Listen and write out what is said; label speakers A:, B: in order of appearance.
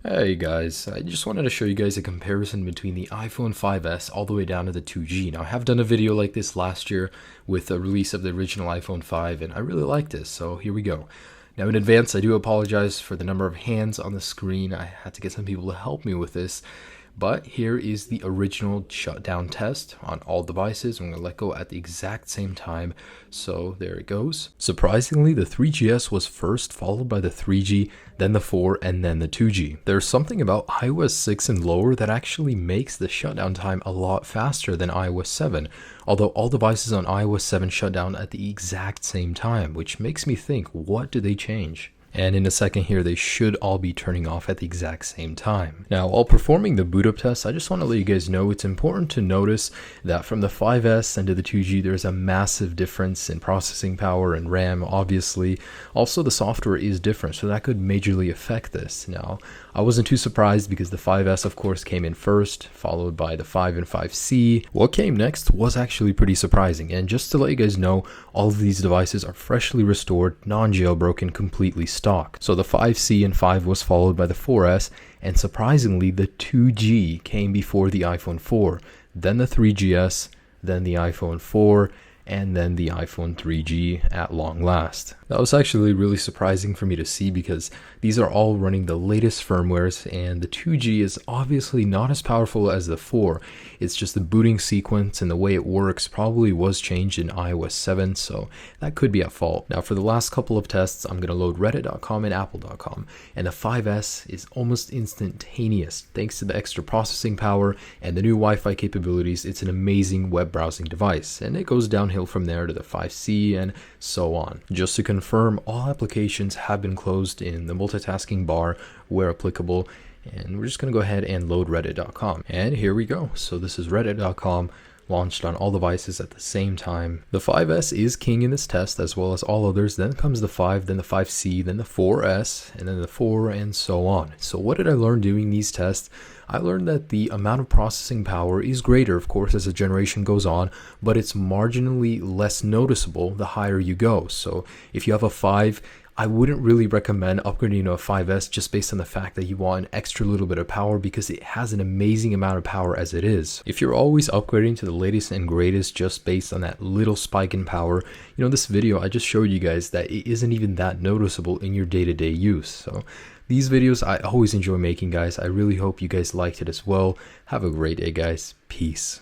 A: Hey guys, I just wanted to show you guys a comparison between the iPhone 5S all the way down to the 2G. Now I have done a video like this last year with the release of the original iPhone 5 and I really like this, so here we go. Now in advance I do apologize for the number of hands on the screen. I had to get some people to help me with this. But here is the original shutdown test on all devices. I'm going to let go at the exact same time. So there it goes. Surprisingly, the 3GS was first, followed by the 3G, then the 4, and then the 2G. There's something about iOS 6 and lower that actually makes the shutdown time a lot faster than iOS 7. Although all devices on iOS 7 shut down at the exact same time, which makes me think, what do they change? And in a second here, they should all be turning off at the exact same time. Now, while performing the Bootup test, I just want to let you guys know it's important to notice that from the 5S and to the 2G, there's a massive difference in processing power and RAM, obviously. Also, the software is different, so that could majorly affect this. Now, I wasn't too surprised because the 5S, of course, came in first, followed by the 5 and 5C. What came next was actually pretty surprising. And just to let you guys know, all of these devices are freshly restored, non-jailbroken, completely stock. So the 5C and 5 was followed by the 4S, and surprisingly the 2G came before the iPhone 4, then the 3GS, then the iPhone 4, and then the iPhone 3G at long last. That was actually really surprising for me to see because these are all running the latest firmwares, and the 2G is obviously not as powerful as the 4. It's just the booting sequence and the way it works probably was changed in iOS 7, so that could be at fault. Now for the last couple of tests, I'm going to load reddit.com and apple.com, and the 5S is almost instantaneous thanks to the extra processing power and the new Wi-Fi capabilities. It's an amazing web browsing device, and it goes downhill from there to the 5C and so on. Just to confirm, all applications have been closed in the multitasking bar where applicable, and we're just going to go ahead and load reddit.com. And here we go. So this is reddit.com, launched on all devices at the same time. The 5S is king in this test as well as all others. Then comes the 5, then the 5C, then the 4S, and then the 4, and so on. So what did I learn doing these tests? I learned that the amount of processing power is greater, of course, as the generation goes on, but it's marginally less noticeable the higher you go. So if you have a 5, I wouldn't really recommend upgrading to a 5S just based on the fact that you want an extra little bit of power because it has an amazing amount of power as it is. If you're always upgrading to the latest and greatest just based on that little spike in power, this video I just showed you guys that it isn't even that noticeable in your day-to-day use. So these videos I always enjoy making, guys. I really hope you guys liked it as well. Have a great day, guys. Peace.